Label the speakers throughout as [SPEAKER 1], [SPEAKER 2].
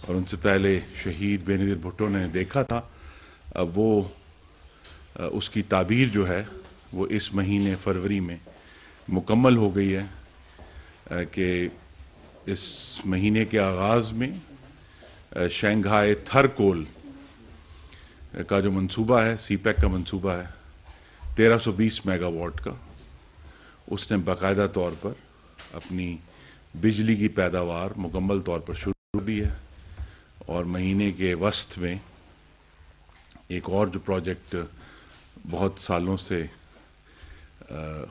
[SPEAKER 1] اور ان سے پہلے شہید بے نظیر بھٹو نے دیکھا تھا، وہ اس کی تعبیر جو ہے وہ اس مہینے فروری میں مکمل ہو گئی ہے کہ اس مہینے کے آغاز میں شنگھائی تھرکول کا جو منصوبہ ہے، سی پیک کا منصوبہ ہے 1320 میگا واٹ کا، اس نے باقاعدہ طور پر اپنی بجلی کی پیداوار مکمل طور پر شروع کر دی ہے، اور مہینے کے وسط میں ایک اور جو پروجیکٹ بہت سالوں سے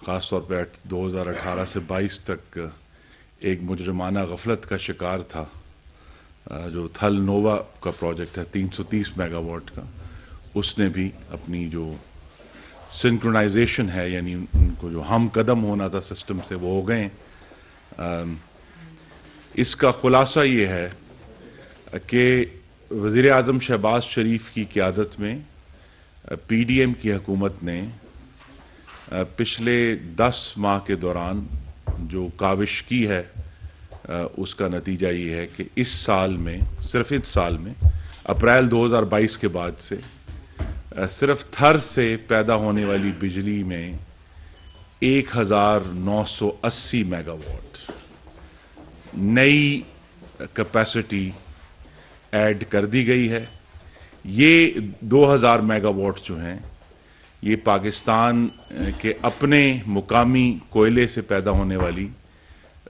[SPEAKER 1] خاص طور پہ 2018 سے 22 تک ایک مجرمانہ غفلت کا شکار تھا، جو تھل نووا کا پروجیکٹ ہے 330 میگا واٹ کا، اس نے بھی اپنی جو سنکرونائزیشن ہے، یعنی ان کو جو ہم قدم ہونا تھا سسٹم سے، وہ ہو گئے ہیں۔ اس کا خلاصہ یہ ہے کہ وزیر اعظم شہباز شریف کی قیادت میں پی ڈی ایم کی حکومت نے پچھلے 10 ماہ کے دوران جو کاوش کی ہے، اس کا نتیجہ یہ ہے کہ اس سال میں، صرف اس سال میں اپریل 2022 کے بعد سے صرف تھر سے پیدا ہونے والی بجلی میں 1980 میگا واٹ نئی کیپیسٹی ایڈ کر دی گئی ہے۔ یہ 2000 میگا واٹ جو ہیں، یہ پاکستان کے اپنے مقامی کوئلے سے پیدا ہونے والی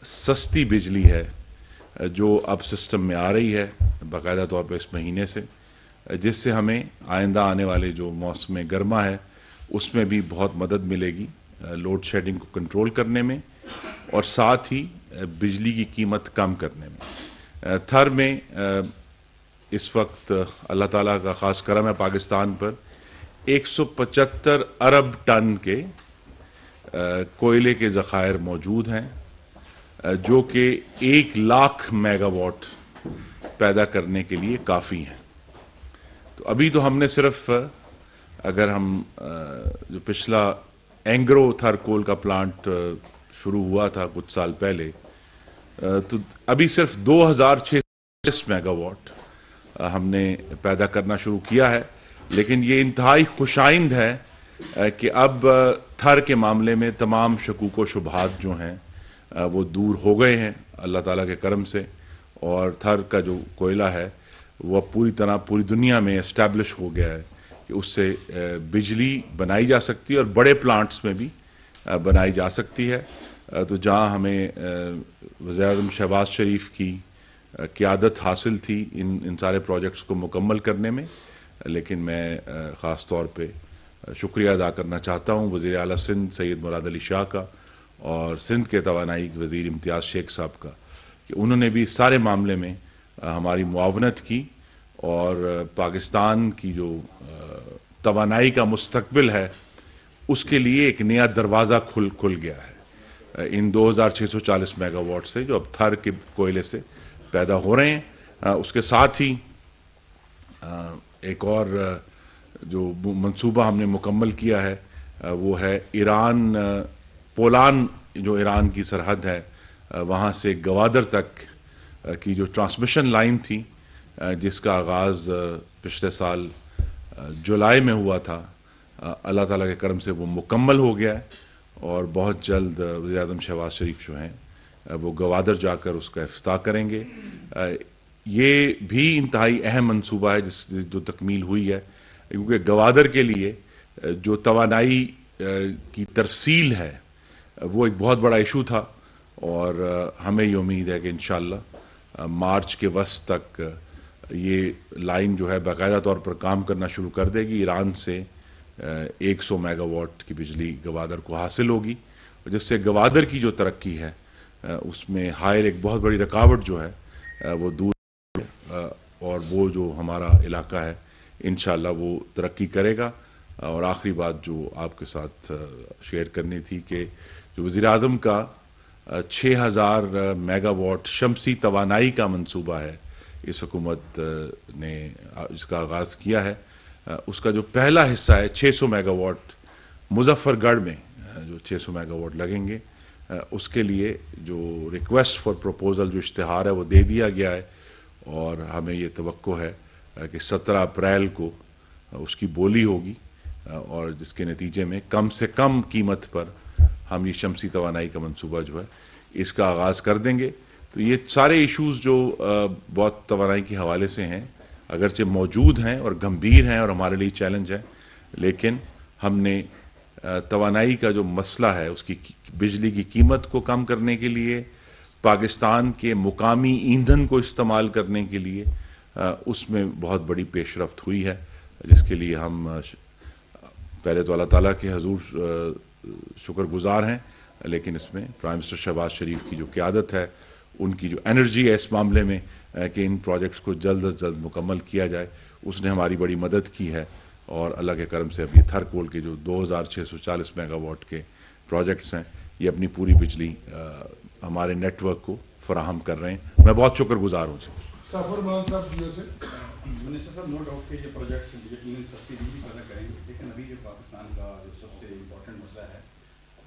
[SPEAKER 1] سستی بجلی ہے، جو اب سسٹم میں آ رہی ہے باقاعدہ طور پہ اس مہینے سے، جس سے ہمیں آئندہ آنے والے جو موسم گرما ہے اس میں بھی بہت مدد ملے گی لوڈ شیڈنگ کو کنٹرول کرنے میں، اور ساتھ ہی بجلی کی قیمت کم کرنے میں۔ تھر میں اس وقت اللہ تعالیٰ کا خاص کرم ہے پاکستان پر، 175 ارب ٹن کے کوئلے کے ذخائر موجود ہیں، جو کہ 1,00,000 میگا واٹ پیدا کرنے کے لیے کافی ہیں۔ تو ابھی تو ہم نے صرف، اگر ہم جو پچھلا اینگرو تھرکول کا پلانٹ شروع ہوا تھا کچھ سال پہلے، تو ابھی صرف 2600 میگا واٹ ہم نے پیدا کرنا شروع کیا ہے، لیکن یہ انتہائی خوش آئند ہے کہ اب تھر کے معاملے میں تمام شکوک و شبہات جو ہیں وہ دور ہو گئے ہیں اللہ تعالیٰ کے کرم سے، اور تھر کا جو کوئلہ ہے وہ پوری طرح پوری دنیا میں اسٹیبلش ہو گیا ہے کہ اس سے بجلی بنائی جا سکتی ہے، اور بڑے پلانٹس میں بھی بنائی جا سکتی ہے۔ تو جہاں ہمیں وزیر اعظم شہباز شریف کی قیادت حاصل تھی ان سارے پروجیکٹس کو مکمل کرنے میں، لیکن میں خاص طور پہ شکریہ ادا کرنا چاہتا ہوں وزیر اعلیٰ سندھ سید مراد علی شاہ کا، اور سندھ کے توانائی وزیر امتیاز شیخ صاحب کا، کہ انہوں نے بھی اس سارے معاملے میں ہماری معاونت کی، اور پاکستان کی جو توانائی کا مستقبل ہے اس کے لیے ایک نیا دروازہ کھل گیا ہے ان 2640 میگا واٹ سے، جو اب تھر کے کوئلے سے پیدا ہو رہے ہیں۔ اس کے ساتھ ہی ایک اور جو منصوبہ ہم نے مکمل کیا ہے وہ ہے ایران پولان، جو ایران کی سرحد ہے، وہاں سے گوادر تک کی جو ٹرانسمیشن لائن تھی، جس کا آغاز پچھلے سال جولائی میں ہوا تھا، اللہ تعالیٰ کے کرم سے وہ مکمل ہو گیا ہے، اور بہت جلد وزیر اعظم شہباز شریف جو ہیں وہ گوادر جا کر اس کا افتتاح کریں گے۔ یہ بھی انتہائی اہم منصوبہ ہے جو تکمیل ہوئی ہے، کیونکہ گوادر کے لیے جو توانائی کی ترسیل ہے وہ ایک بہت بڑا ایشو تھا، اور ہمیں یہ امید ہے کہ انشاءاللہ مارچ کے وسط تک یہ لائن جو ہے باقاعدہ طور پر کام کرنا شروع کر دے گی۔ ایران سے 100 میگا واٹ کی بجلی گوادر کو حاصل ہوگی، جس سے گوادر کی جو ترقی ہے اس میں حائل ایک بہت بڑی رکاوٹ جو ہے وہ دور، اور وہ جو ہمارا علاقہ ہے انشاءاللہ وہ ترقی کرے گا۔ اور آخری بات جو آپ کے ساتھ شیئر کرنی تھی کہ جو وزیر اعظم کا 6000 میگا واٹ شمسی توانائی کا منصوبہ ہے، اس حکومت نے اس کا آغاز کیا ہے، اس کا جو پہلا حصہ ہے 600 میگا واٹ مظفر گڑھ میں جو 600 میگا واٹ لگیں گے، اس کے لیے جو ریکویسٹ فار پروپوزل جو اشتہار ہے وہ دے دیا گیا ہے، اور ہمیں یہ توقع ہے کہ 17 اپریل کو اس کی بولی ہوگی اور جس کے نتیجے میں کم سے کم قیمت پر ہم یہ شمسی توانائی کا منصوبہ جو ہے اس کا آغاز کر دیں گے. تو یہ سارے ایشوز جو بہت توانائی کے حوالے سے ہیں اگرچہ موجود ہیں اور گمبھیر ہیں اور ہمارے لیے چیلنج ہے، لیکن ہم نے توانائی کا جو مسئلہ ہے اس کی بجلی کی قیمت کو کم کرنے کے لیے، پاکستان کے مقامی ایندھن کو استعمال کرنے کے لیے اس میں بہت بڑی پیش رفت ہوئی ہے، جس کے لیے ہم پہلے تو اللہ تعالیٰ کے حضور شکر گزار ہیں، لیکن اس میں پرائم منسٹر شہباز شریف کی جو قیادت ہے، ان کی جو انرجی ہے اس معاملے میں کہ ان پروجیکٹس کو جلد از جلد مکمل کیا جائے، اس نے ہماری بڑی مدد کی ہے. اور اللہ کے کرم سے اب یہ تھر کول کے جو 2640 میگا واٹ کے پروجیکٹس ہیں یہ اپنی پوری بجلی ہمارے نیٹ ورک کو فراہم کر رہے ہیں. میں بہت شکر گزار ہوں.
[SPEAKER 2] منسٹر صاحب، نو ڈاؤٹ کہ یہ پروجیکٹس یقیناً سستی بجلی پیدا کریں گے، لیکن ابھی جو پاکستان کا جو سب سے امپورٹنٹ مسئلہ ہے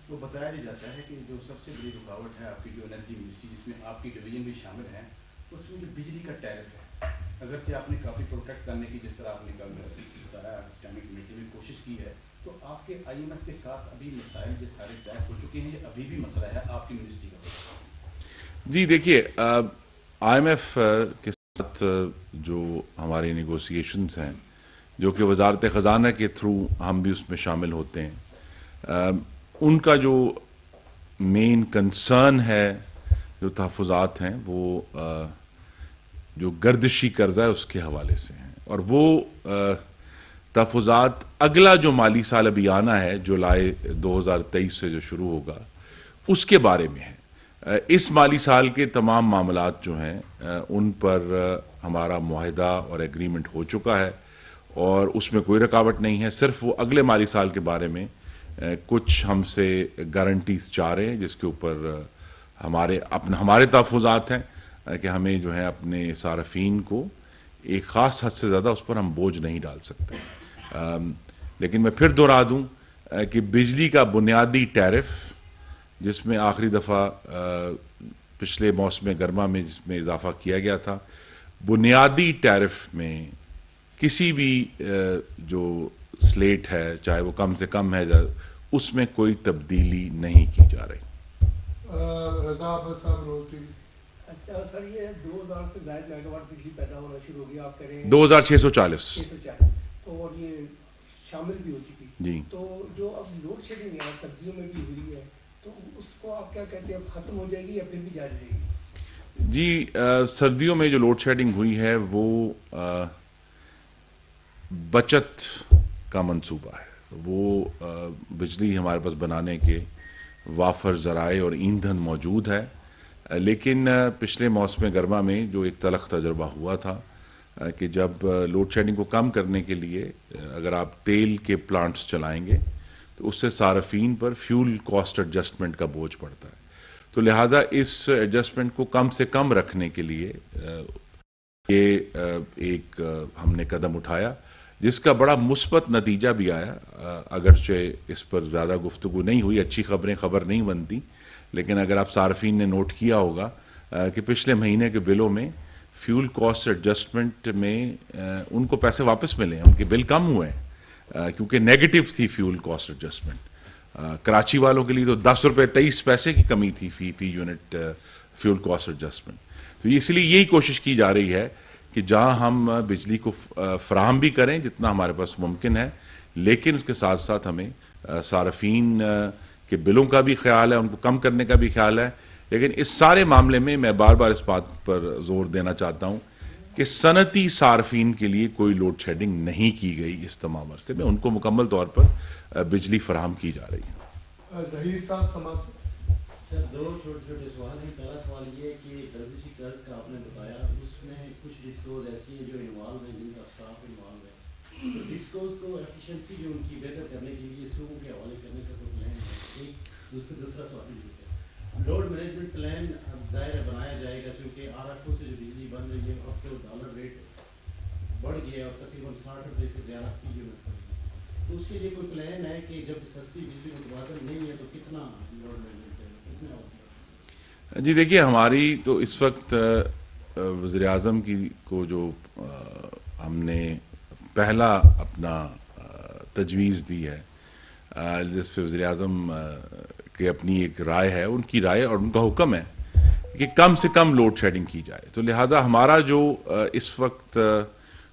[SPEAKER 2] وہ بتایا جاتا ہے کہ جو سب سے بڑی رکاوٹ ہے آپ کی جو انرجی منسٹری جس میں آپ کی ڈویژن بھی شامل ہیں، اس میں جو بجلی کا ٹیرف ہے، اگرچہ آپ نے کافی پروٹیکٹ کرنے کی جس طرح آپ نے کل بتایا اسٹینڈنگ کمیٹی میں کوشش کی ہے، تو آپ کے آئی ایم ایف کے ساتھ ابھی مسائل یہ سارے طے ہو چکے ہیں، یہ ابھی بھی مسئلہ ہے آپ کی منسٹری کا؟
[SPEAKER 1] جی دیکھیے، آئی ایم ایف کے ساتھ جو ہماری نیگوسیشنز ہیں جو کہ وزارت خزانہ کے تھرو ہم بھی اس میں شامل ہوتے ہیں، ان کا جو مین کنسرن ہے، جو تحفظات ہیں، وہ جو گردشی قرضہ ہے اس کے حوالے سے ہیں. اور وہ تحفظات اگلا جو مالی سال ابھی آنا ہے جولائی 2023 سے جو شروع ہوگا اس کے بارے میں ہے. اس مالی سال کے تمام معاملات جو ہیں ان پر ہمارا معاہدہ اور ایگریمنٹ ہو چکا ہے اور اس میں کوئی رکاوٹ نہیں ہے. صرف وہ اگلے مالی سال کے بارے میں کچھ ہم سے گارنٹیز چاہ رہے ہیں جس کے اوپر ہمارے تحفظات ہیں کہ ہمیں جو ہے اپنے صارفین کو ایک خاص حد سے زیادہ اس پر ہم بوجھ نہیں ڈال سکتے. لیکن میں پھر دہرا دوں کہ بجلی کا بنیادی ٹیرف جس میں آخری دفعہ پچھلے موسم گرما میں جس میں اضافہ کیا گیا تھا، بنیادی ٹیرف میں کسی بھی جو سلیٹ ہے چاہے وہ کم سے کم ہے اس میں کوئی تبدیلی نہیں کی جا رہی.
[SPEAKER 3] رضا احمد صاحب، روز ٹی وی.
[SPEAKER 4] اچھا سر، یہ 2000 سے زائد میگا واٹ بجلی پیدا ہونا شروع ہو گیا، آپ کہہ رہے ہیں
[SPEAKER 1] 2640
[SPEAKER 4] تو اور یہ شامل بھی ہو چکی
[SPEAKER 1] جی.
[SPEAKER 4] تو جو اب لوڈ شیڈنگ ہے سردیوں میں بھی ہوئی ہے تو اس کو آپ کیا کہتے ہیں، اب ختم ہو جائے گی یا پھر بھی جاری رہے گی؟
[SPEAKER 1] جی، سردیوں میں جو لوڈ شیڈنگ ہوئی ہے وہ بچت کا منصوبہ ہے. وہ بجلی ہمارے پاس بنانے کے وافر ذرائع اور ایندھن موجود ہے، لیکن پچھلے موسم گرما میں جو ایک تلخ تجربہ ہوا تھا کہ جب لوڈ شیڈنگ کو کم کرنے کے لیے اگر آپ تیل کے پلانٹس چلائیں گے تو اس سے صارفین پر فیول کاسٹ ایڈجسٹمنٹ کا بوجھ پڑتا ہے. تو لہٰذا اس ایڈجسٹمنٹ کو کم سے کم رکھنے کے لیے یہ ایک ہم نے قدم اٹھایا جس کا بڑا مثبت نتیجہ بھی آیا. اگرچہ اس پر زیادہ گفتگو نہیں ہوئی، اچھی خبر نہیں بنتی، لیکن اگر آپ صارفین نے نوٹ کیا ہوگا کہ پچھلے مہینے کے بلوں میں فیول کاسٹ ایڈجسٹمنٹ میں ان کو پیسے واپس ملے ہیں، ان کے بل کم ہوئے ہیں کیونکہ نیگیٹو تھی فیول کاسٹ ایڈجسٹمنٹ. کراچی والوں کے لیے تو 10 روپے 23 پیسے کی کمی تھی فی یونٹ فیول کاسٹ ایڈجسٹمنٹ. تو اس لیے یہی کوشش کی جا رہی ہے کہ جہاں ہم بجلی کو فراہم بھی کریں جتنا ہمارے پاس ممکن ہے، لیکن اس کے ساتھ ساتھ ہمیں صارفین کے بلوں کا بھی خیال ہے، ان کو کم کرنے کا بھی خیال ہے. لیکن اس سارے معاملے میں میں بار بار اس بات پر زور دینا چاہتا ہوں کہ صنعتی صارفین کے لیے کوئی لوڈ شیڈنگ نہیں کی گئی. اس تمام عرصے میں ان کو مکمل طور پر بجلی فراہم کی جا رہی ہے.
[SPEAKER 3] ظہیر صاحب سماج سے.
[SPEAKER 5] سر، دو چھوٹے سوال ہیں. پہلا سوال یہ ہے کہ گردشی قرض کا آپ نے بتایا، اس میں کچھ ڈسکلوز ایسی ہیں جو انوالو ہیں، جن کا اسٹاف انوالو ہے. تو ڈسکلوز کو ایفیشنسی جو ان کی بہتر کرنے کے لیے صوبوں کے حوالے کرنے کا تو پلان ہے. ایک دوسرا سوال لوڈ مینجمنٹ پلان اب ظاہر ہے بنایا جائے گا، چونکہ آر ایف او سے جو بجلی بن رہی ہے اب تو ڈالر ریٹ بڑھ گیا اور تقریباً 60 روپے سے زیادہ کی یونٹ پڑ گئی. تو اس کے لیے کوئی پلان ہے کہ جب سستی بجلی متبادل نہیں ہے تو کتنا لوڈ مینجمنٹ ہے، کتنا ہوتا ہے؟
[SPEAKER 1] جی دیکھیے، ہماری تو اس وقت وزیر اعظم کو جو ہم نے پہلا اپنا تجویز دی ہے، جس پہ وزیر اعظم کی اپنی ایک رائے ہے، ان کی رائے اور ان کا حکم ہے کہ کم سے کم لوڈ شیڈنگ کی جائے. تو لہٰذا ہمارا جو اس وقت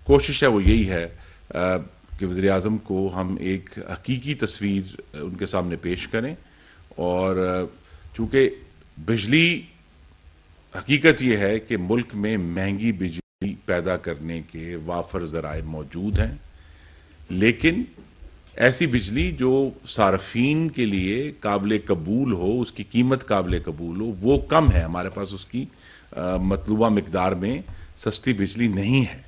[SPEAKER 1] کوشش ہے وہ یہی ہے کہ وزیر اعظم کو ہم ایک حقیقی تصویر ان کے سامنے پیش کریں. اور چونکہ بجلی، حقیقت یہ ہے کہ ملک میں مہنگی بجلی پیدا کرنے کے وافر ذرائع موجود ہیں، لیکن ایسی بجلی جو صارفین کے لیے قابل قبول ہو، اس کی قیمت قابل قبول ہو، وہ کم ہے. ہمارے پاس اس کی مطلوبہ مقدار میں سستی بجلی نہیں ہے.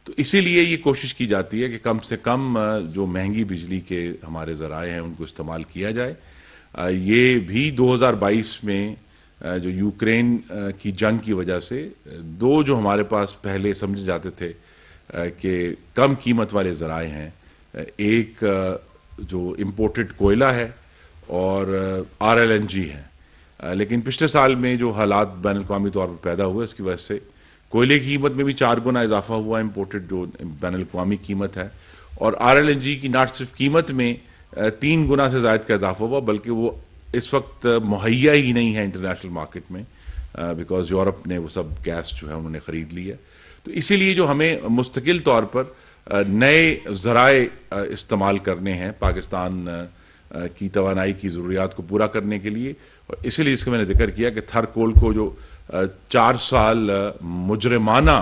[SPEAKER 1] تو اسی لیے یہ کوشش کی جاتی ہے کہ کم سے کم جو مہنگی بجلی کے ہمارے ذرائع ہیں ان کو استعمال کیا جائے. یہ بھی 2022 میں جو یوکرین کی جنگ کی وجہ سے دو جو ہمارے پاس پہلے سمجھے جاتے تھے کہ کم قیمت والے ذرائع ہیں، ایک جو امپورٹڈ کوئلہ ہے اور RLNG ہے. لیکن پچھلے سال میں جو حالات بین الاقوامی طور پر پیدا ہوئے، اس کی وجہ سے کوئلے کی قیمت میں بھی 4 گنا اضافہ ہوا، امپورٹڈ جو بین الاقوامی قیمت ہے. اور RLNG کی نہ صرف قیمت میں 3 گنا سے زائد کا اضافہ ہوا، بلکہ وہ اس وقت مہیا ہی نہیں ہے انٹرنیشنل مارکیٹ میں، بیکاز یورپ نے وہ سب گیس جو ہے انہوں نے خرید لی ہے. تو اسی لیے جو ہمیں مستقل طور پر نئے ذرائع استعمال کرنے ہیں پاکستان کی توانائی کی ضروریات کو پورا کرنے کے لیے. اور اسی لیے اس کا میں نے ذکر کیا کہ تھر کول کو جو 4 سال مجرمانہ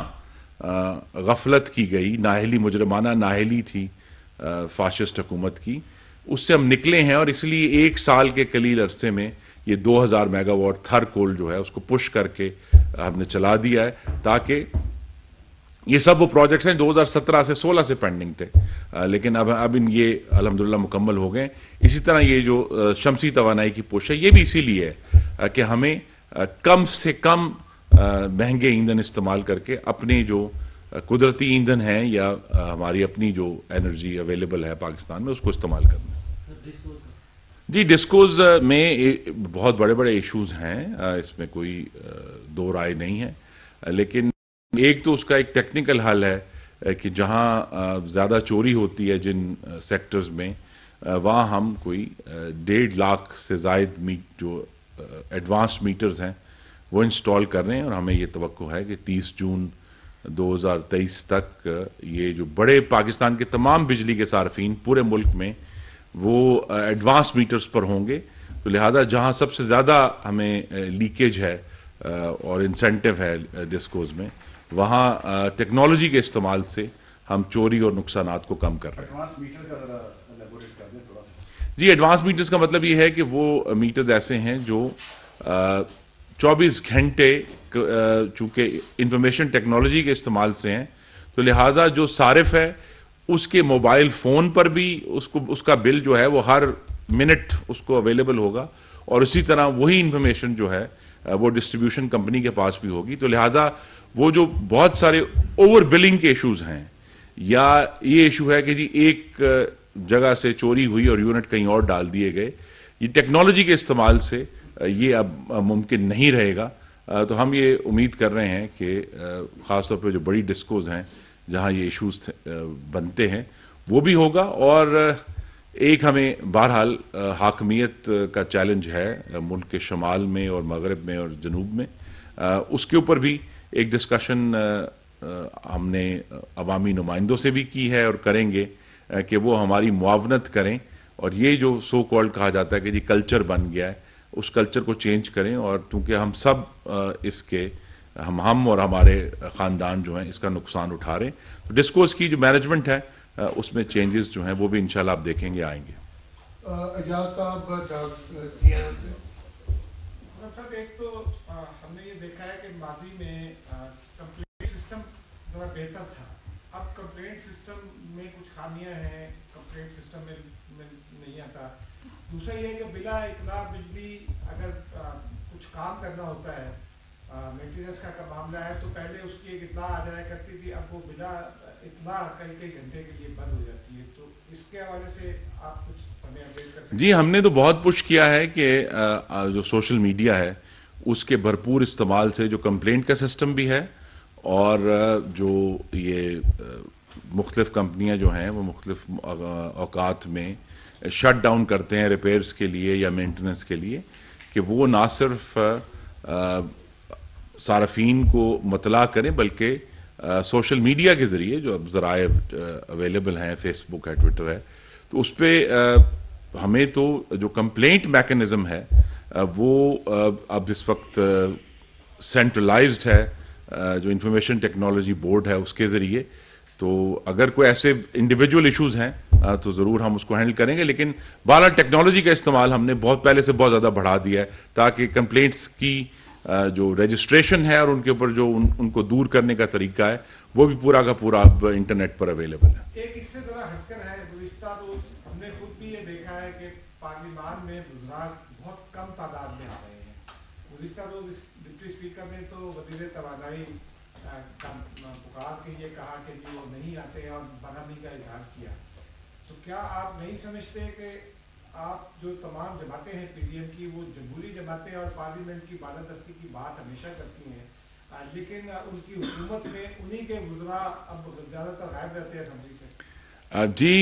[SPEAKER 1] غفلت کی گئی، نااہلی، مجرمانہ نااہلی تھی فاشسٹ حکومت کی، اس سے ہم نکلے ہیں. اور اس لیے 1 سال کے قلیل عرصے میں یہ 2000 میگا واٹ تھر کول جو ہے اس کو پش کر کے ہم نے چلا دیا ہے، تاکہ یہ سب وہ پروجیکٹس ہیں 2017 سے 16 سے پینڈنگ تھے، لیکن اب یہ الحمدللہ مکمل ہو گئے. اسی طرح یہ جو شمسی توانائی کی پوش ہے، یہ بھی اسی لیے ہے کہ ہمیں کم سے کم مہنگے ایندھن استعمال کر کے اپنے جو قدرتی ایندھن ہیں یا ہماری اپنی جو انرجی اویلیبل ہے پاکستان میں، اس کو استعمال کرنا ہے. جی، ڈسکوز میں بہت بڑے بڑے ایشوز ہیں، اس میں کوئی دو رائے نہیں ہے. لیکن ایک تو اس کا ایک ٹیکنیکل حل ہے کہ جہاں زیادہ چوری ہوتی ہے جن سیکٹرز میں، وہاں ہم کوئی 1.5 لاکھ سے زائد جو ایڈوانس میٹرز ہیں وہ انسٹال کر رہے ہیں. اور ہمیں یہ توقع ہے کہ 30 جون 2023 تک یہ جو بڑے پاکستان کے تمام بجلی کے صارفین پورے ملک میں وہ ایڈوانس میٹرز پر ہوں گے. تو لہذا جہاں سب سے زیادہ ہمیں لیکیج ہے اور انسینٹیو ہے ڈسکوز میں، وہاں ٹیکنالوجی کے استعمال سے ہم چوری اور نقصانات کو کم کر رہے ہیں.
[SPEAKER 2] ایڈوانس میٹر کا ذرا الیبوریٹ کر دیں تھوڑا سا.
[SPEAKER 1] جی، ایڈوانس میٹرز کا مطلب یہ ہے کہ وہ میٹرز ایسے ہیں جو 24 گھنٹے، چونکہ انفارمیشن ٹیکنالوجی کے استعمال سے ہیں، تو لہٰذا جو صارف ہے اس کے موبائل فون پر بھی اس کا بل جو ہے وہ ہر منٹ اس کو اویلیبل ہوگا، اور اسی طرح وہی انفارمیشن جو ہے وہ ڈسٹریبیوشن کمپنی کے پاس بھی ہوگی. تو لہٰذا وہ جو بہت سارے اوور بلنگ کے ایشوز ہیں، یا یہ ایشو ہے کہ جی ایک جگہ سے چوری ہوئی اور یونٹ کہیں اور ڈال دیے گئے، یہ ٹیکنالوجی کے استعمال سے یہ اب ممکن نہیں رہے گا. تو ہم یہ امید کر رہے ہیں کہ خاص طور پہ جو بڑی ڈسکوز ہیں جہاں یہ ایشوز بنتے ہیں وہ بھی ہوگا. اور ایک ہمیں بہرحال حاکمیت کا چیلنج ہے ملک کے شمال میں اور مغرب میں اور جنوب میں، اس کے اوپر بھی ایک ڈسکشن ہم نے عوامی نمائندوں سے بھی کی ہے اور کریں گے کہ وہ ہماری معاونت کریں. اور یہ جو سو کالڈ کہا جاتا ہے کہ جی کلچر بن گیا ہے، اس کلچر کو چینج کریں. اور کیونکہ ہم سب اس کے ہم اور ہمارے خاندان جو ہیں اس کا نقصان اٹھا رہے ہیں، تو ڈسکوز کی جو مینجمنٹ ہے اس میں چینجز جو ہیں وہ بھی انشاءاللہ آپ دیکھیں گے آئیں گے.
[SPEAKER 3] اعجاز صاحب
[SPEAKER 6] صاحب، ایک تو ہم نے یہ دیکھا ہے کہ ماضی میں کمپلینٹ سسٹم ذرا بہتر تھا. اب کمپلینٹ سسٹم میں کچھ خامیاں ہیں، کمپلینٹ سسٹم میں نہیں آتا. دوسرا یہ ہے کہ بلا اطلاع بجلی اگر کچھ کام کرنا ہوتا ہے، مینٹیننس کا معاملہ ہے، تو پہلے اس کی ایک اطلاع آ جایا کرتی تھی، اب وہ بلا اطلاع کئی گھنٹے کے لیے بند ہو جاتی ہے. تو اس کے حوالے سے آپ کچھ ہمیں اپڈیٹ کر سکتے ہیں؟
[SPEAKER 1] جی، ہم نے تو بہت پش کیا ہے کہ جو سوشل میڈیا ہے اس کے بھرپور استعمال سے جو کمپلینٹ کا سسٹم بھی ہے اور جو یہ مختلف کمپنیاں جو ہیں وہ مختلف اوقات میں شٹ ڈاؤن کرتے ہیں ریپیئرز کے لیے یا مینٹننس کے لیے، کہ وہ نہ صرف صارفین کو مطلع کریں بلکہ سوشل میڈیا کے ذریعے جو اب ذرائع اویلیبل ہیں، فیس بک ہے، ٹویٹر ہے، تو اس پہ ہمیں تو جو کمپلینٹ میکنزم ہے وہ اب اس وقت سینٹرلائزڈ ہے، جو انفارمیشن ٹیکنالوجی بورڈ ہے اس کے ذریعے. تو اگر کوئی ایسے انڈیویجول ایشوز ہیں تو ضرور ہم اس کو ہینڈل کریں گے، لیکن بہرحال ٹیکنالوجی کا استعمال ہم نے بہت پہلے سے بہت زیادہ بڑھا دیا ہے تاکہ کمپلینٹس کی جو رجسٹریشن ہے اور ان کے اوپر جو ان کو دور کرنے کا طریقہ ہے وہ بھی پورا کا پورا اب انٹرنیٹ پر اویلیبل ہے.
[SPEAKER 6] ایک اس سے ذرا ہٹ کر ہے، گزشتہ روز ہم نے خود بھی یہ دیکھا ہے کہ پارلیمان میں وزراء بہت کم تعداد میں آ رہے ہیں. گزشتہ روز ڈپٹی اسپیکر نے تو وزیر توانائی پکار کے یہ کہا کہ جی وہ نہیں آتے اور برہمی کا اظہار کیا. تو کیا آپ نہیں سمجھتے کہ آپ جو تمام جماعتیں ہیں پی ڈی ایم کی، وہ جمہوری جماعتیں اور پارلیمنٹ کی بالادستی کی بات ہمیشہ کرتی ہیں، لیکن ان کی حکومت میں انہی کے وزراء اب زیادہ تر غائب رہتے ہیں اسمبلی سے؟
[SPEAKER 1] جی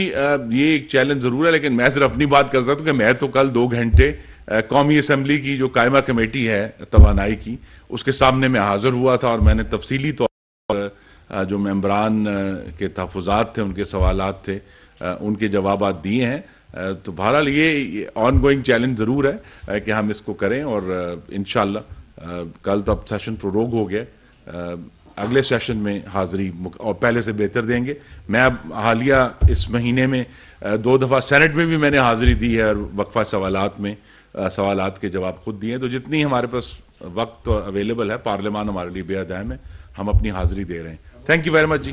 [SPEAKER 1] یہ ایک چیلنج ضرور ہے، لیکن میں صرف اپنی بات کر سکتا ہوں کہ میں تو کل 2 گھنٹے قومی اسمبلی کی جو قائمہ کمیٹی ہے توانائی کی، اس کے سامنے میں حاضر ہوا تھا اور میں نے تفصیلی طور پر جو ممبران کے تحفظات تھے، ان کے سوالات تھے، ان کے جوابات دیے ہیں. تو بہرحال یہ آن گوئنگ چیلنج ضرور ہے کہ ہم اس کو کریں، اور انشاءاللہ کل تو اب سیشن پروروگ ہو گیا، اگلے سیشن میں حاضری اور پہلے سے بہتر دیں گے. میں اب حالیہ اس مہینے میں 2 دفعہ سینٹ میں بھی میں نے حاضری دی ہے اور وقفہ سوالات میں سوالات کے جواب خود دیے ہیں. تو جتنی ہمارے پاس وقت اویلیبل ہے، پارلیمان ہمارے لیے بے حد اہم ہے، ہم اپنی حاضری دے رہے ہیں. Thank you very much G.